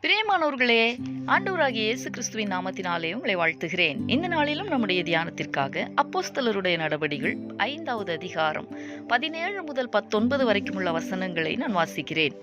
பிரியமானவர்களே, ஆண்டவராகிய இயேசு கிறிஸ்துவின் நாமத்தினாலே உங்களை வாழ்த்துகிறேன். இந்த நாளிலும் நம்முடைய தியானத்திற்காக அப்போஸ்தலருடைய நடபடிகள் 5வது அதிகாரம் 17 முதல் 19 வரைக்கும் உள்ள வசனங்களை நான் வாசிக்கிறேன்.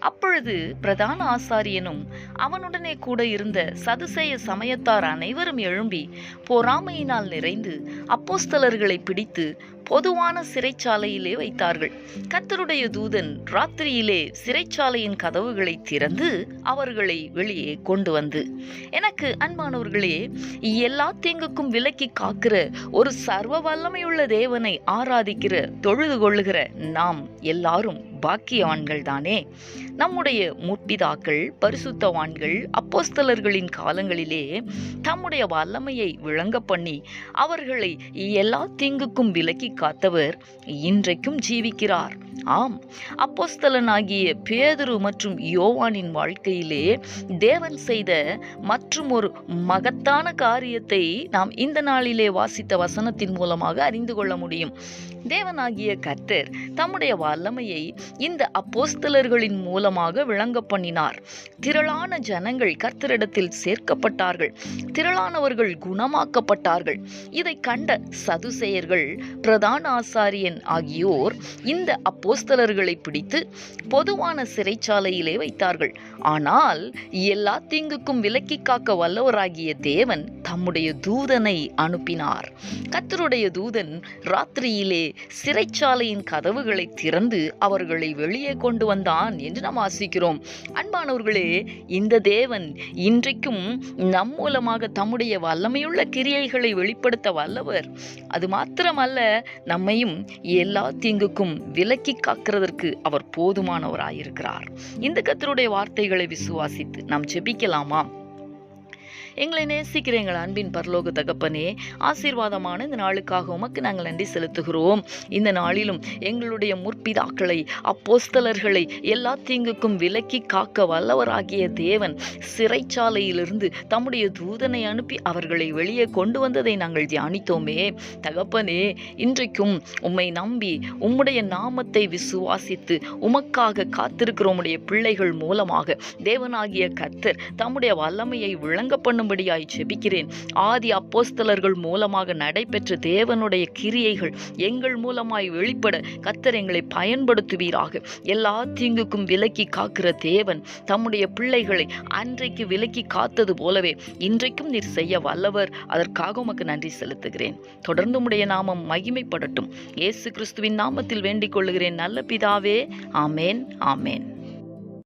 அப்பொழுது பிரதான ஆசாரியனும் அவனுடனே கூட இருந்த சதுசேய சமயத்தார் அனைவரும் எழும்பி பொறாமையினால் நிறைந்து அப்போஸ்தலர்களை பிடித்து பொதுவான சிறைச்சாலையிலே வைத்தார்கள். கர்த்தருடைய தூதன் ராத்திரியிலே சிறைச்சாலையின் கதவுகளை திறந்து அவர்களை வெளியே கொண்டு வந்து, எனக்கு அன்பானவர்களே, எல்லா தீங்குக்கும் விலக்கி காக்கிற ஒரு சர்வ வல்லமையுள்ள தேவனை ஆராதிக்கிற தொழுது கொள்ளுகிற நாம் எல்லாரும் பாக்கியவான்கள் தானே. நம்முடைய முற்பிதாக்கள் பரிசுத்தவான்கள் அப்போஸ்தலர்களின் காலங்களிலே தம்முடைய வல்லமையை விளங்க பண்ணி அவர்களை எல்லா தீங்குக்கும் விலக்கி காத்தவர் இன்றைக்கும் ஜீவிக்கிறார். ஆம், அப்போஸ்தலனாகிய பேதுரு மற்றும் யோவானின் வாழ்க்கையிலே தேவன் செய்த மற்றும் ஒரு மகத்தான காரியத்தை நாம் இந்த நாளிலே வாசித்த வசனத்தின் மூலமாக அறிந்து கொள்ள முடியும். தேவனாகிய கர்த்தர் தம்முடைய வல்லமையை இந்த அப்போஸ்தலர்களின் மூலமாக விளங்க பண்ணினார். திரளான ஜனங்கள் கர்த்தரிடத்தில் சேர்க்கப்பட்டார்கள். திரளானவர்கள் குணமாக்கப்பட்டார்கள். இதை கண்ட சதுசேயர்கள் பிரதான ஆசாரியன் ஆகியோர் இந்த அப்போஸ்தலர்களை பிடித்து பொதுவான சிறைச்சாலையிலே வைத்தார்கள். ஆனால் எல்லா தீங்குக்கும் விலக்கி காக்க வல்லவராகிய தேவன் தம்முடைய தூதனை அனுப்பினார். கர்த்தருடைய தூதன் ராத்திரியிலே சிறைச்சாலையின் கதவுகளை திறந்து அவர்களை வெளியே கொண்டு வந்தான் என்று நாம் வாசிக்கிறோம். அன்பானவர்களே, இந்த தேவன் இன்றைக்கும் நம் மூலமாக தம்முடைய வல்லமையுள்ள கிரியைகளை வெளிப்படுத்த வல்லவர். அது மாத்திரமல்ல, நம்மையும் எல்லா தீங்குக்கும் விலக்கி காக்கிறதற்கு அவர் போதுமானவராயிருக்கிறார். இந்த கர்த்தருடைய வார்த்தைகளை விசுவாசித்து நாம் ஜெபிக்கலாமா? எங்களை நேசிக்கிற எங்கள் அன்பின் பரலோக தகப்பனே, ஆசீர்வாதமான இந்த நாளுக்காக உமக்கு நாங்கள் நன்றி செலுத்துகிறோம். இந்த நாளிலும் எங்களுடைய முற்பிதாக்களை அப்போஸ்தலர்களை எல்லா தீங்குக்கும் விலக்கி காக்க வல்லவராகிய தேவன் சிறைச்சாலையிலிருந்து தம்முடைய தூதனை அனுப்பி அவர்களை வெளியே கொண்டு வந்ததை நாங்கள் தியானித்தோமே. தகப்பனே, இன்றைக்கும் உம்மை நம்பி உம்முடைய நாமத்தை விசுவாசித்து உமக்காக காத்திருக்கிற உம்முடைய பிள்ளைகள் மூலமாக தேவனாகிய கர்த்தர் தம்முடைய வல்லமையை விளங்க பண்ணும்படியாய் ஜெபிக்கிறேன். ஆதி அப்போஸ்தலர்கள் மூலமாக நடைபெற்ற தேவனுடைய கிரியைகள் எங்கள் மூலமாய் வெளிப்பட கர்த்தர் எங்களை பயன்படுத்துவீராக. எல்லா தீங்குக்கும் விலக்கி காக்கிற தேவன் தம்முடைய பிள்ளைகளை அன்றைக்கு விலக்கி காத்தது போலவே இன்றைக்கும் நீர் செய்ய வல்லவர். அதற்காக உமக்கு நன்றி செலுத்துகிறேன். தொடர்ந்து உம்முடைய நாமம் மகிமைப்படட்டும். இயேசு கிறிஸ்துவின் நாமத்தில் வேண்டிக் கொள்ளுகிறேன் நல்ல பிதாவே. ஆமேன், ஆமேன்.